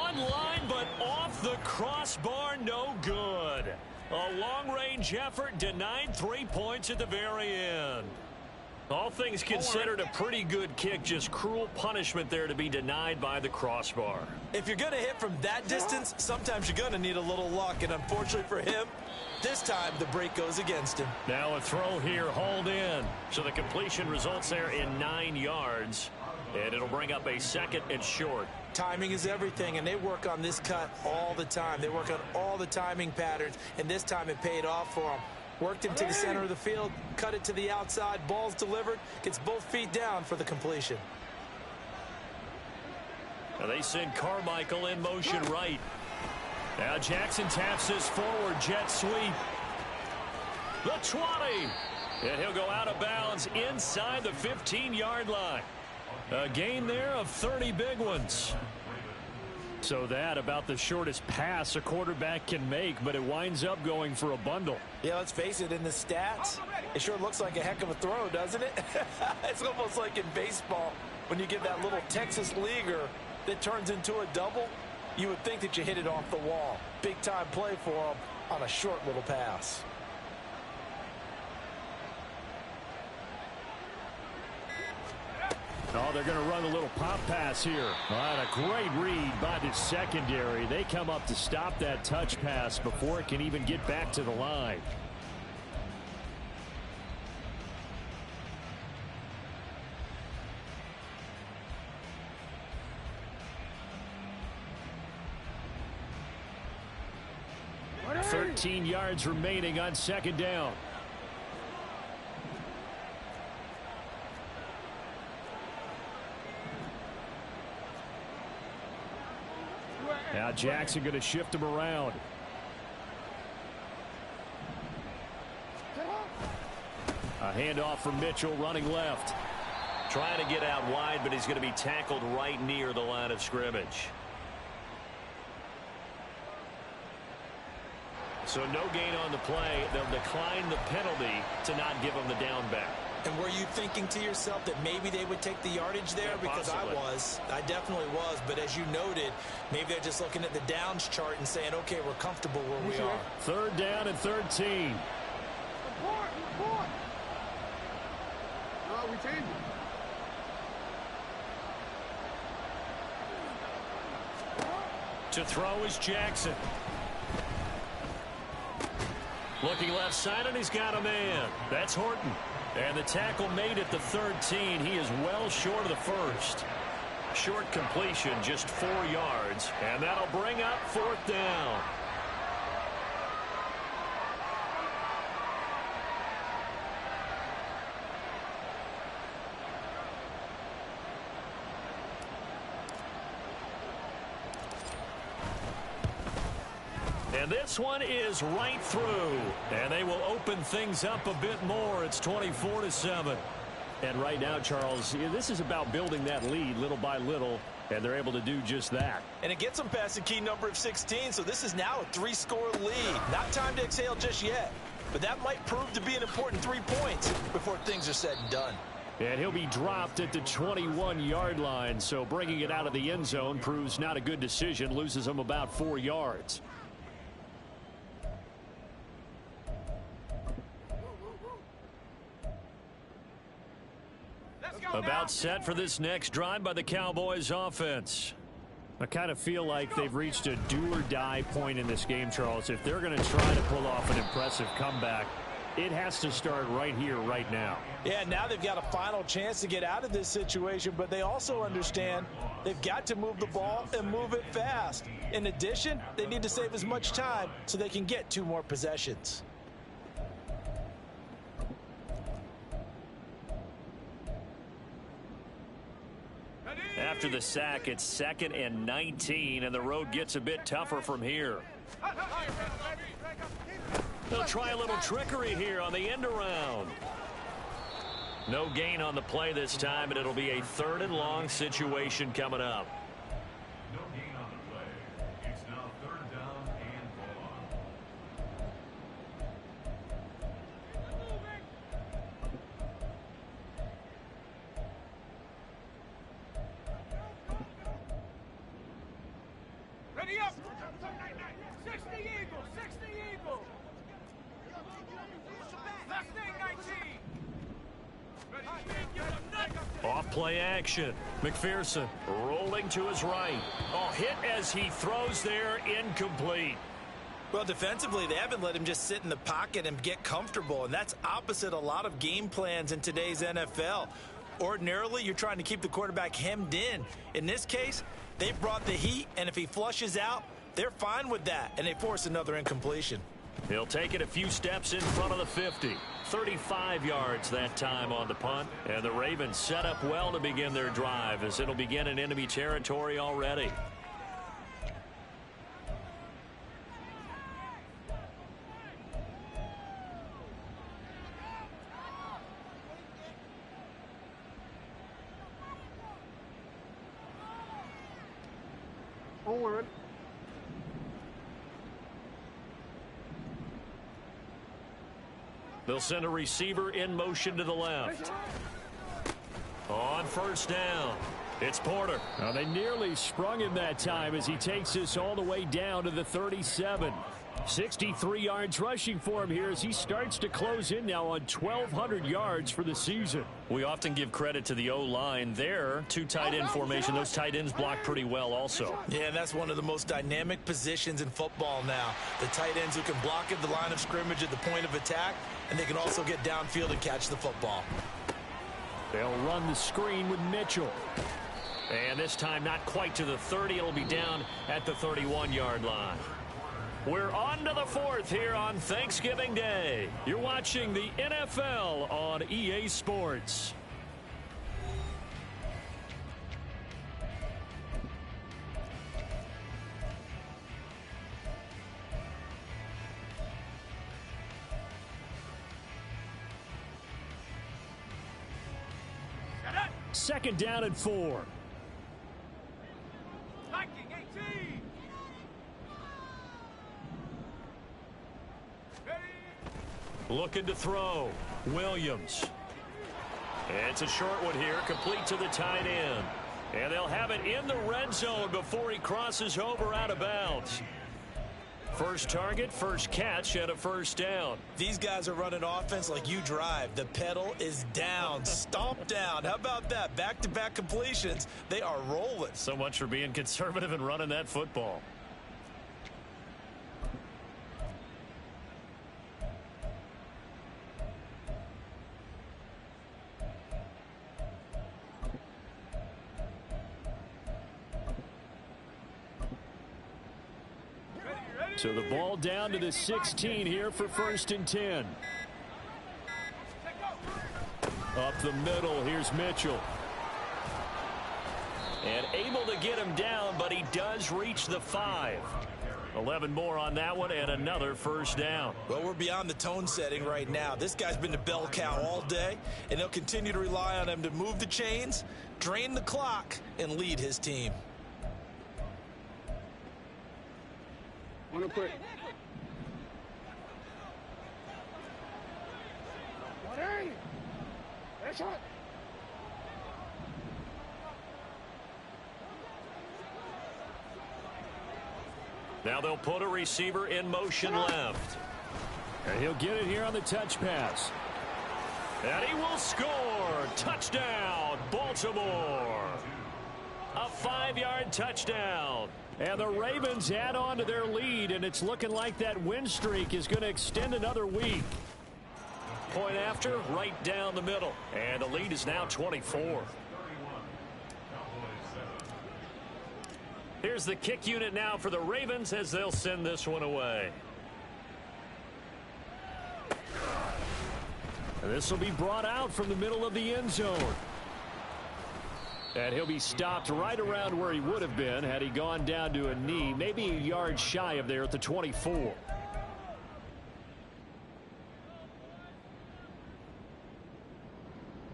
[SPEAKER 1] Line, but off the crossbar, no good. A long-range effort denied 3 points at the very end. All things considered, a pretty good kick, just cruel punishment there to be denied by the crossbar.
[SPEAKER 2] If you're going to hit from that distance, sometimes you're going to need a little luck, and unfortunately for him, this time the break goes against him.
[SPEAKER 1] Now a throw here, hauled in. So the completion results there in 9 yards, and it'll bring up a 2nd and short.
[SPEAKER 2] Timing is everything, and they work on this cut all the time. They work on all the timing patterns, and this time it paid off for them. Worked him to the center of the field, cut it to the outside, ball's delivered, gets both feet down for the completion.
[SPEAKER 1] Now they send Carmichael in motion right. Now Jackson taps this forward, jet sweep. The 20. And he'll go out of bounds inside the 15-yard line. A gain there of 30 big ones. So that about the shortest pass a quarterback can make, but it winds up going for a bundle.
[SPEAKER 2] Yeah, let's face it, in the stats, it sure looks like a heck of a throw, doesn't it? It's almost like in baseball when you get that little Texas leaguer that turns into a double. You would think that you hit it off the wall. Big-time play for him on a short little pass.
[SPEAKER 1] Oh, they're going to run a little pop pass here. All right, a great read by the secondary. They come up to stop that touch pass before it can even get back to the line. Hey. 13 yards remaining on second down. Now Jackson going to shift him around. A handoff from Mitchell running left. Trying to get out wide, but he's going to be tackled right near the line of scrimmage. So no gain on the play. They'll decline the penalty to not give him the down back.
[SPEAKER 2] And were you thinking to yourself that maybe they would take the yardage there?
[SPEAKER 1] Yeah,
[SPEAKER 2] because
[SPEAKER 1] possibly.
[SPEAKER 2] I definitely was. But as you noted, maybe they're just looking at the downs chart and saying, okay, we're comfortable where we are.
[SPEAKER 1] Third down and 13.
[SPEAKER 3] Report. No, we changed it.
[SPEAKER 1] To throw is Jackson. Looking left side, and he's got a man. That's Horton. And the tackle made at the 13. He is well short of the first. Short completion, just 4 yards. And that'll bring up fourth down. And this one is right through. And they will open things up a bit more. It's 24-7. And right now, Charles, this is about building that lead little by little. And they're able to do just that.
[SPEAKER 2] And it gets them past the key number of 16. So this is now a 3-score lead. Not time to exhale just yet. But that might prove to be an important 3 points before things are said and done.
[SPEAKER 1] And he'll be dropped at the 21-yard line. So bringing it out of the end zone proves not a good decision. Loses him about 4 yards. About set for this next drive by the Cowboys offense. I kind of feel like they've reached a do-or-die point in this game, Charles. If they're going to try to pull off an impressive comeback, it has to start right here, right now.
[SPEAKER 2] Yeah, now they've got a final chance to get out of this situation, but they also understand they've got to move the ball and move it fast. In addition, they need to save as much time so they can get 2 more possessions.
[SPEAKER 1] After the sack, it's 2nd and 19, and the road gets a bit tougher from here. They'll try a little trickery here on the end around. No gain on the play this time, and it'll be a 3rd and long situation coming up.
[SPEAKER 4] No gain on the play. It's now 3rd down and goal.
[SPEAKER 3] Ready up. 60 Eagles. 60 Eagles. Last thing, 19.
[SPEAKER 1] Off play action. McPherson rolling to his right. Oh, hit as he throws there, incomplete.
[SPEAKER 2] Well, defensively, they haven't let him just sit in the pocket and get comfortable, and that's opposite a lot of game plans in today's NFL. Ordinarily, you're trying to keep the quarterback hemmed in. In this case, they brought the heat, and if he flushes out, they're fine with that, and they force another incompletion.
[SPEAKER 1] He'll take it a few steps in front of the 50. 35 yards that time on the punt. And the Ravens set up well to begin their drive as it'll begin in enemy territory already.
[SPEAKER 3] Forward.
[SPEAKER 1] They'll send a receiver in motion to the left. On first down, it's Porter. Now, they nearly sprung him that time as he takes this all the way down to the 37. 63 yards rushing for him here as he starts to close in now on 1,200 yards for the season. We often give credit to the O-line there. Two tight end formation. Those tight ends block pretty well also.
[SPEAKER 2] Yeah, and that's one of the most dynamic positions in football now. The tight ends who can block at the line of scrimmage at the point of attack, and they can also get downfield and catch the football.
[SPEAKER 1] They'll run the screen with Mitchell. And this time not quite to the 30. It'll be down at the 31-yard line. We're on to the fourth here on Thanksgiving Day. You're watching the NFL on EA Sports. Second down and 4.
[SPEAKER 3] Viking 18.
[SPEAKER 1] Looking to throw. Williams. It's a short one here, complete to the tight end. And they'll have it in the red zone before he crosses over out of bounds. First target, first catch, and a first down.
[SPEAKER 2] These guys are running offense like you drive. The pedal is down, stomp down. How about that? Back-to-back completions. They are rolling.
[SPEAKER 1] So much for being conservative and running that football. So the ball down to the 16 here for first and 10. Up the middle, here's Mitchell. And able to get him down, but he does reach the 5. 11 more on that one, and another first down.
[SPEAKER 2] Well, we're beyond the tone setting right now. This guy's been the bell cow all day, and they'll continue to rely on him to move the chains, drain the clock, and lead his team.
[SPEAKER 3] Real quick. That's hot.
[SPEAKER 1] Now they'll put a receiver in motion left. And he'll get it here on the touch pass. And he will score. Touchdown, Baltimore. A 5-yard touchdown. And the Ravens add on to their lead, and it's looking like that win streak is going to extend another week. Point after, right down the middle. And the lead is now 24. Here's the kick unit now for the Ravens as they'll send this one away. And this will be brought out from the middle of the end zone. And he'll be stopped right around where he would have been had he gone down to a knee, maybe a yard shy of there at the 24.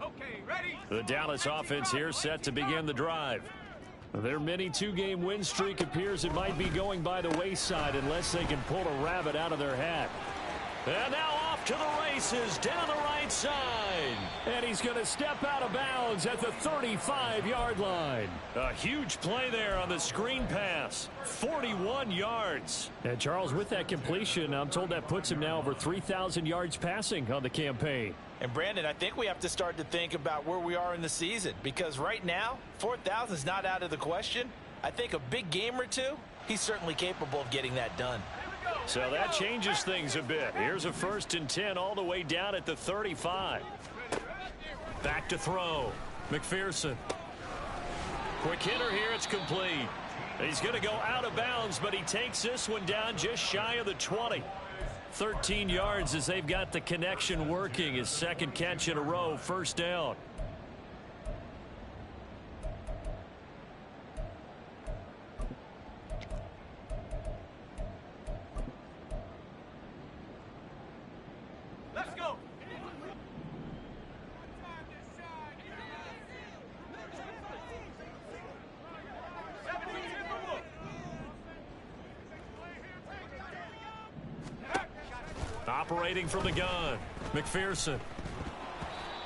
[SPEAKER 3] Okay, ready.
[SPEAKER 1] The Dallas offense here set to begin the drive. Their mini two-game win streak appears it might be going by the wayside unless they can pull a rabbit out of their hat. And now off to the races down the right side. And he's going to step out of bounds at the 35-yard line. A huge play there on the screen pass. 41 yards. And Charles, with that completion, I'm told that puts him now over 3,000 yards passing on the campaign.
[SPEAKER 2] And Brandon, I think we have to start to think about where we are in the season, because right now 4,000 is not out of the question. I think a big game or two, he's certainly capable of getting that done.
[SPEAKER 1] So that changes things a bit. Here's a first and 10 all the way down at the 35. Back to throw. McPherson. Quick hitter here. It's complete. He's going to go out of bounds, but he takes this one down just shy of the 20. 13 yards as they've got the connection working. His second catch in a row, first down.
[SPEAKER 3] Let's go.
[SPEAKER 1] Operating from the gun, McPherson.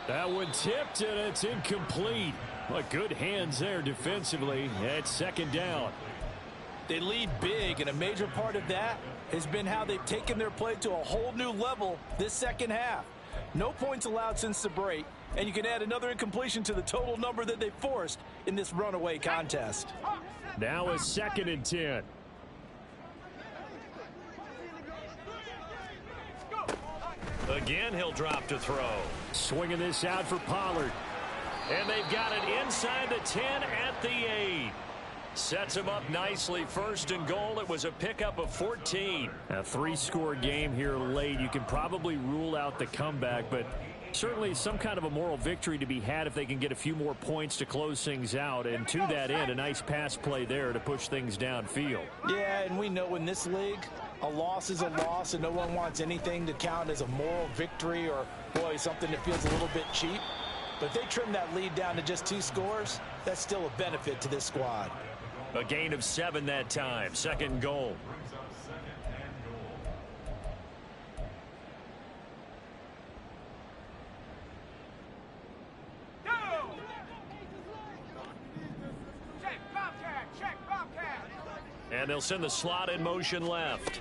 [SPEAKER 1] That one tipped, and it's incomplete. But good hands there defensively at second down.
[SPEAKER 2] They lead big, and a major part of that has been how they've taken their play to a whole new level this second half. No points allowed since the break, and you can add another incompletion to the total number that they forced in this runaway contest.
[SPEAKER 1] Now a 2nd and 10. Again, he'll drop to throw. Swinging this out for Pollard. And they've got it inside the 10 at the 8. Sets him up nicely. 1st and goal. It was a pickup of 14. A 3-score game here late. You can probably rule out the comeback, but certainly some kind of a moral victory to be had if they can get a few more points to close things out. And to that end, a nice pass play there to push things downfield.
[SPEAKER 2] Yeah, and we know in this league, a loss is a loss, and no one wants anything to count as a moral victory or, boy, something that feels a little bit cheap. But if they trim that lead down to just 2 scores, that's still a benefit to this squad.
[SPEAKER 1] A gain of 7 that time. 2nd goal.
[SPEAKER 4] Brings up 2nd and goal.
[SPEAKER 3] Go! Check, Bobcat, check, Bobcat.
[SPEAKER 1] And they'll send the slot in motion left.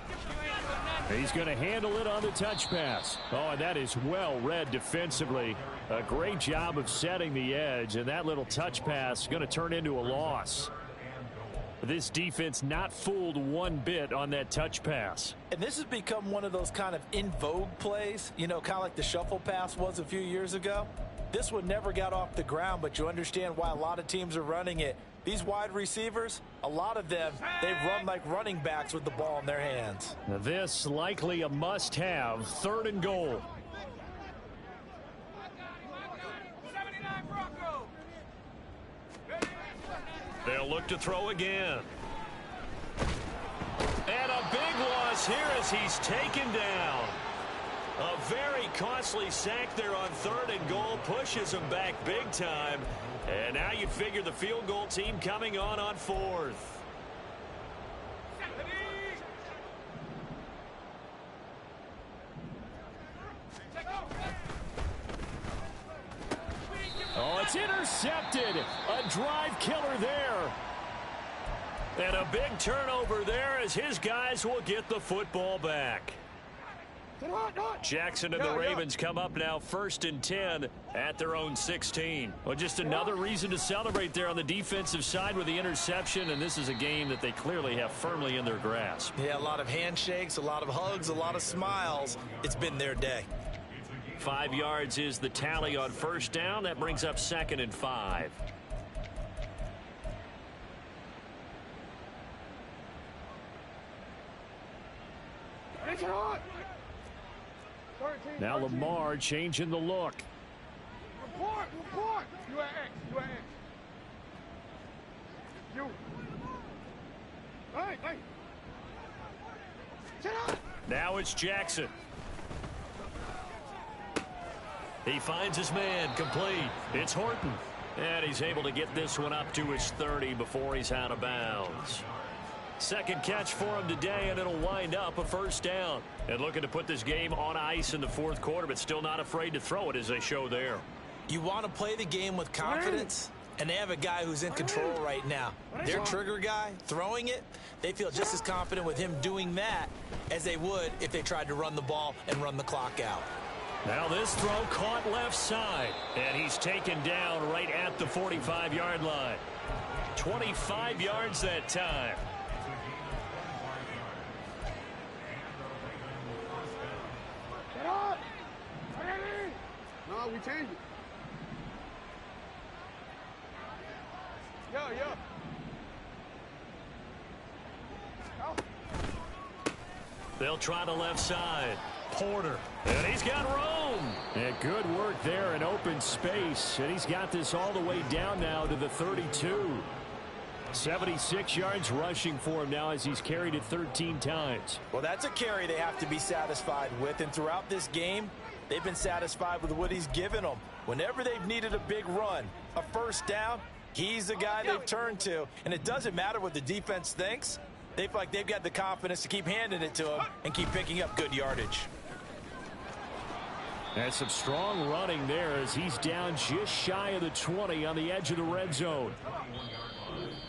[SPEAKER 1] He's going to handle it on the touch pass. Oh, and that is well read defensively. A great job of setting the edge, and that little touch pass is going to turn into a loss. This defense not fooled one bit on that touch pass.
[SPEAKER 2] And this has become one of those kind of in vogue plays, you know, kind of like the shuffle pass was a few years ago. This one never got off the ground, but you understand why a lot of teams are running it. These wide receivers, a lot of them, they run like running backs with the ball in their hands.
[SPEAKER 1] Now this likely a must-have. 3rd and goal.
[SPEAKER 3] 79 Bronco.
[SPEAKER 1] They'll look to throw again. And a big loss here as he's taken down. A very costly sack there on 3rd and goal. Pushes him back big time. And now you figure the field goal team coming on 4th. Oh, it's intercepted. A drive killer there. And a big turnover there as his guys will get the football back. Jackson and the Ravens come up now 1st and 10 at their own 16. Well, just another reason to celebrate there on the defensive side with the interception, and this is a game that they clearly have firmly in their grasp.
[SPEAKER 2] Yeah, a lot of handshakes, a lot of hugs, a lot of smiles. It's been their day.
[SPEAKER 1] 5 yards is the tally on 1st down. That brings up 2nd and 5. Now Lamar changing the look.
[SPEAKER 3] Report! You are X. You. Hey! Sit up!
[SPEAKER 1] Now it's Jackson. He finds his man, complete. It's Horton. And he's able to get this one up to his 30 before he's out of bounds. 2nd catch for him today, and it'll wind up a 1st down. And looking to put this game on ice in the 4th quarter, but still not afraid to throw it as they show there.
[SPEAKER 2] You want to play the game with confidence, and they have a guy who's in control right now. Their trigger guy, throwing it, they feel just as confident with him doing that as they would if they tried to run the ball and run the clock out.
[SPEAKER 1] Now this throw caught left side, and he's taken down right at the 45-yard line. 25 yards that time.
[SPEAKER 3] No, we changed it. Yo.
[SPEAKER 1] They'll try the left side. Porter. And he's got room. And good work there in open space. And he's got this all the way down now to the 32. 76 yards rushing for him now as he's carried it 13 times.
[SPEAKER 2] Well, that's a carry they have to be satisfied with. And throughout this game, they've been satisfied with what he's given them. Whenever they've needed a big run, a 1st down, he's the guy they've turned to. And it doesn't matter what the defense thinks. They feel like they've got the confidence to keep handing it to him and keep picking up good yardage.
[SPEAKER 1] And some strong running there as he's down just shy of the 20 on the edge of the red zone.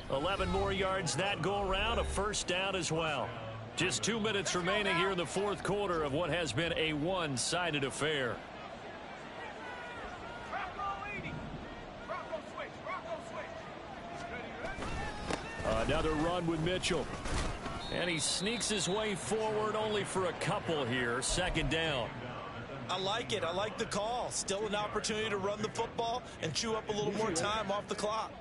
[SPEAKER 1] 11 more yards that go around, a first down as well. Just 2 minutes remaining here in the fourth quarter of what has been a one-sided affair. Another run with Mitchell. And he sneaks his way forward only for a couple here. Second down.
[SPEAKER 2] I like it. I like the call. Still an opportunity to run the football and chew up a little more time off the clock.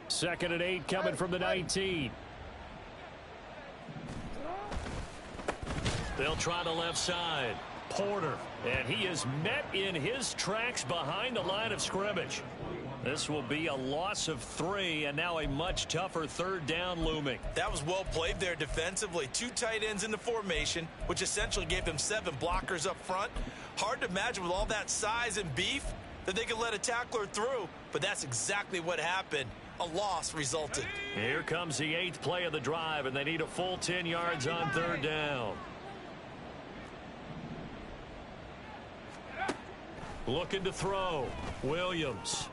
[SPEAKER 1] 2nd and 8 coming from the 19. They'll try the left side. Porter. And he is met in his tracks behind the line of scrimmage. This will be a loss of 3, and now a much tougher third down looming.
[SPEAKER 2] That was well played there defensively. 2 tight ends in the formation, which essentially gave them 7 blockers up front. Hard to imagine with all that size and beef that they could let a tackler through, but that's exactly what happened. A loss resulted.
[SPEAKER 1] Here comes the 8th play of the drive, and they need a full 10 yards on third down. Looking to throw. Williams.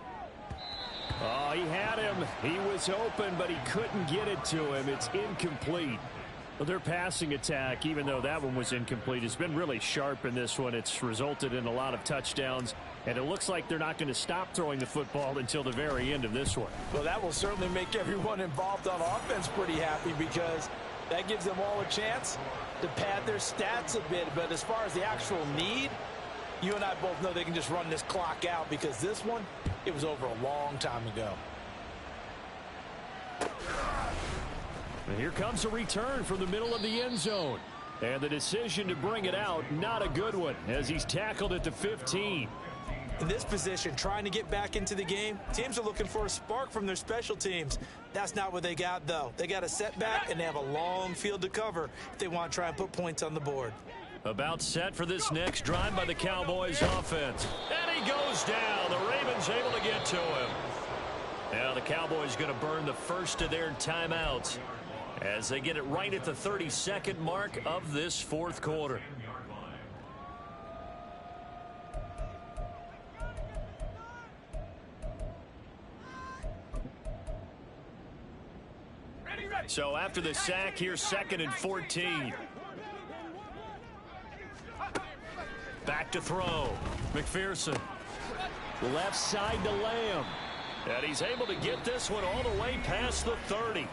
[SPEAKER 1] Oh, he had him. He was open, but he couldn't get it to him. It's incomplete. Well, their passing attack, even though that one was incomplete, has been really sharp in this one. It's resulted in a lot of touchdowns, and it looks like they're not going to stop throwing the football until the very end of this one.
[SPEAKER 2] Well, that will certainly make everyone involved on offense pretty happy because that gives them all a chance to pad their stats a bit. But as far as the actual need, you and I both know they can just run this clock out because this one, it was over a long time ago.
[SPEAKER 1] And here comes a return from the middle of the end zone. And the decision to bring it out, not a good one, as he's tackled at the 15.
[SPEAKER 2] In this position, trying to get back into the game, teams are looking for a spark from their special teams. That's not what they got, though. They got a setback, and they have a long field to cover if they want to try and put points on the board.
[SPEAKER 1] About set for this next drive by the Cowboys offense. And he goes down. The Ravens able to get to him. Now the Cowboys going to burn the first of their timeouts as they get it right at the 32nd mark of this fourth quarter. So after the sack, here's 2nd and 14. Back to throw. McPherson. Left side to Lamb. And he's able to get this one all the way past the 30.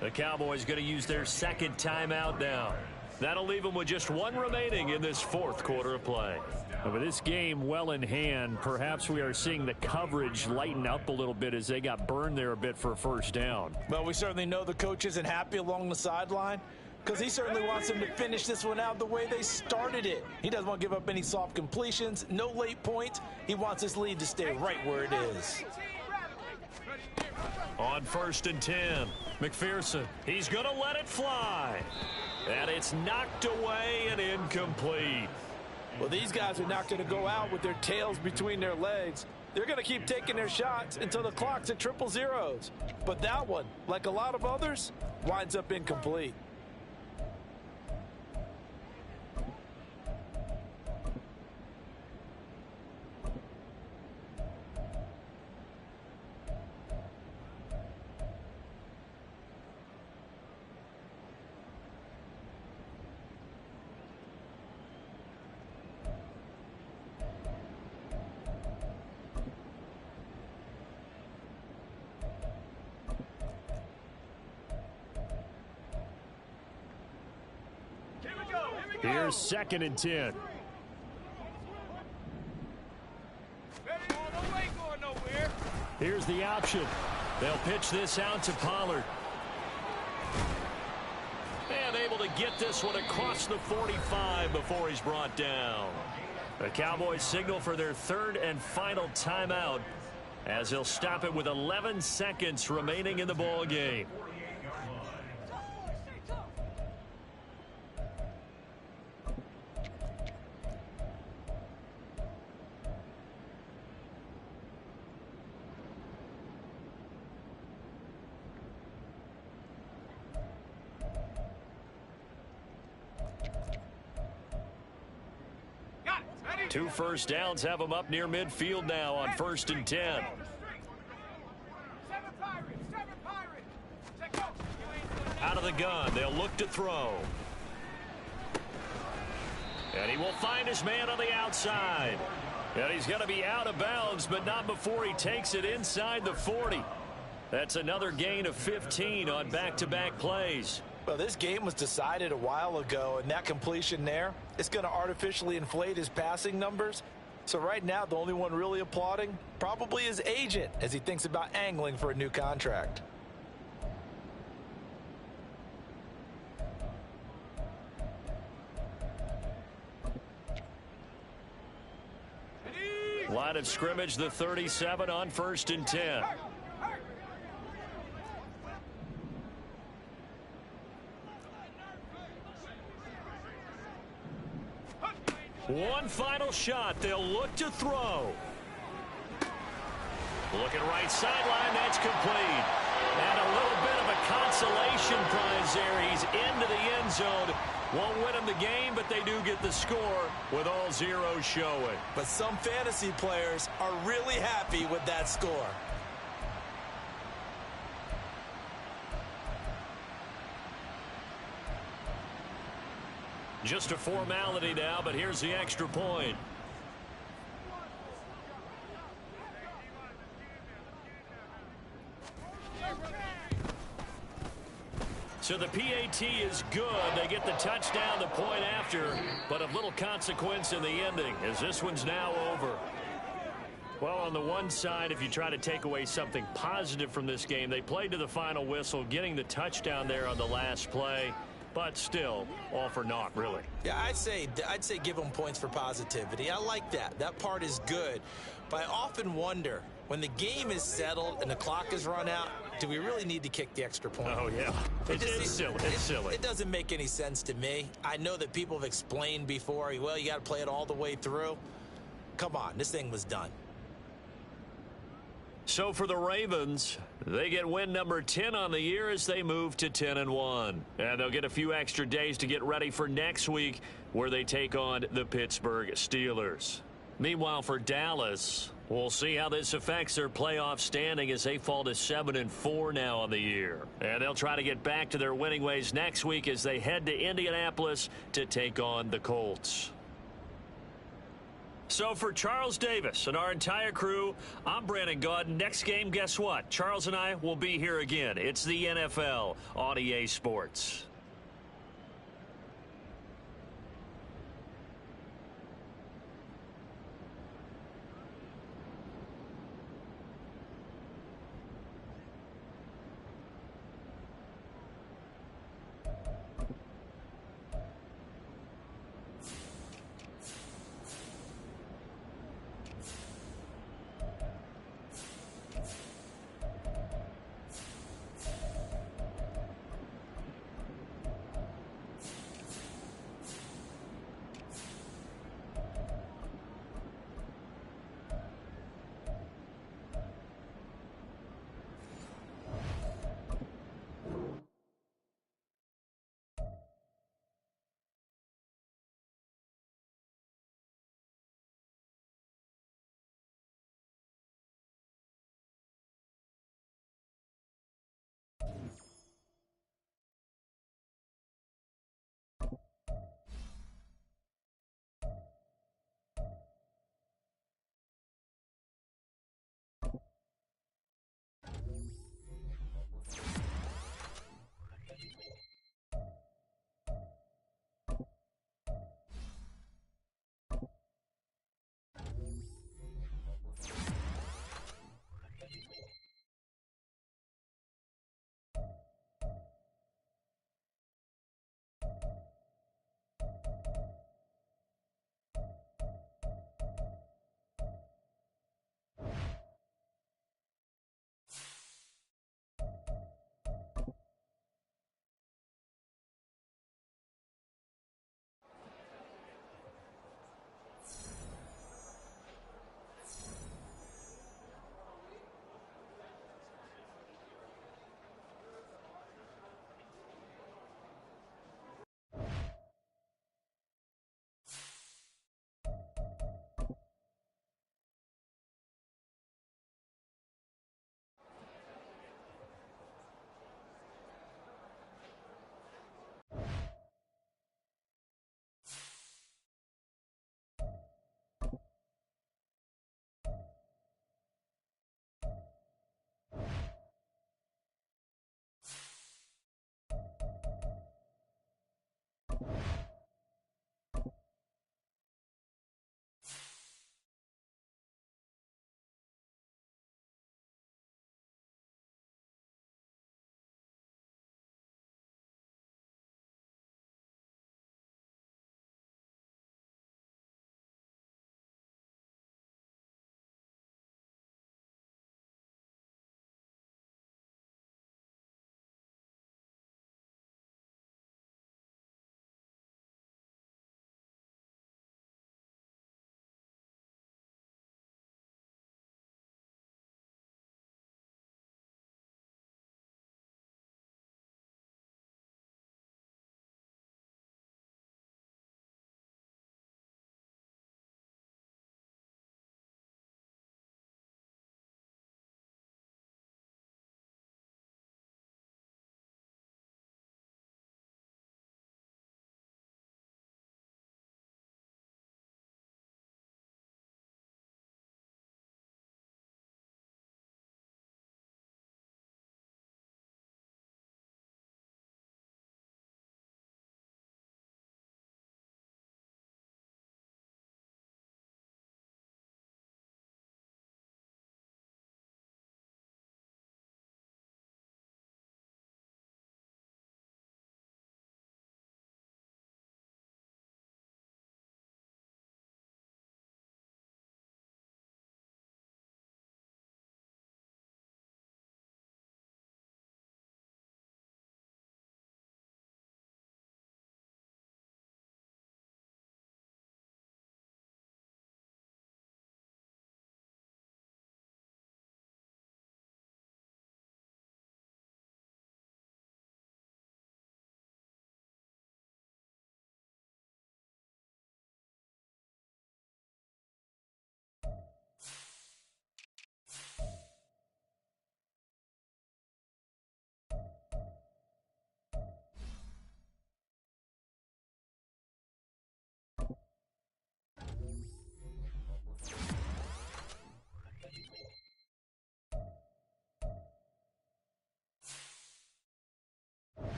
[SPEAKER 1] The Cowboys going to use their second timeout now. That'll leave them with just 1 remaining in this fourth quarter of play. And with this game well in hand, perhaps we are seeing the coverage lighten up a little bit as they got burned there a bit for a first down.
[SPEAKER 2] Well, we certainly know the coach isn't happy along the sideline, because he certainly wants them to finish this one out the way they started it. He doesn't want to give up any soft completions, no late points. He wants his lead to stay right where it is.
[SPEAKER 1] On 1st and 10, McPherson. He's going to let it fly. And it's knocked away and incomplete.
[SPEAKER 2] Well, these guys are not going to go out with their tails between their legs. They're going to keep taking their shots until the clock's at 000. But that one, like a lot of others, winds up incomplete.
[SPEAKER 1] Here's 2nd and 10. Here's the option. They'll pitch this out to Pollard. And able to get this one across the 45 before he's brought down. The Cowboys signal for their 3rd and final timeout as they'll stop it with 11 seconds remaining in the ball game. 2 first downs have them up near midfield now on 1st and 10. Out of the gun, they'll look to throw. And he will find his man on the outside. And he's going to be out of bounds, but not before he takes it inside the 40. That's another gain of 15 on back-to-back plays.
[SPEAKER 2] Well, this game was decided a while ago, and that completion there is going to artificially inflate his passing numbers. So right now, the only one really applauding probably his agent as he thinks about angling for a new contract.
[SPEAKER 1] Line of scrimmage, the 37 on 1st and 10. One final shot. They'll look to throw. Looking right sideline. That's complete. And a little bit of a consolation prize there. He's into the end zone. Won't win them the game, but they do get the score with all zeros showing.
[SPEAKER 2] But some fantasy players are really happy with that score.
[SPEAKER 1] Just a formality now, but here's the extra point. So the PAT is good. They get the touchdown, the point after, but of little consequence in the ending as this one's now over. Well, on the one side, if you try to take away something positive from this game, they played to the final whistle, getting the touchdown there on the last play. But still, all for naught, really.
[SPEAKER 2] Yeah, I'd say give them points for positivity. I like that. That part is good. But I often wonder, when the game is settled and the clock is run out, do we really need to kick the extra point?
[SPEAKER 1] Oh, yeah. It's silly. It's silly.
[SPEAKER 2] It doesn't make any sense to me. I know that people have explained before, well, you got to play it all the way through. Come on, this thing was done.
[SPEAKER 1] So for the Ravens, they get win number 10 on the year as they move to 10-1. And they'll get a few extra days to get ready for next week where they take on the Pittsburgh Steelers. Meanwhile, for Dallas, we'll see how this affects their playoff standing as they fall to 7-4 now on the year. And they'll try to get back to their winning ways next week as they head to Indianapolis to take on the Colts. So for Charles Davis and our entire crew, I'm Brandon Gaudin. Next game, guess what? Charles and I will be here again. It's the NFL on EA Sports.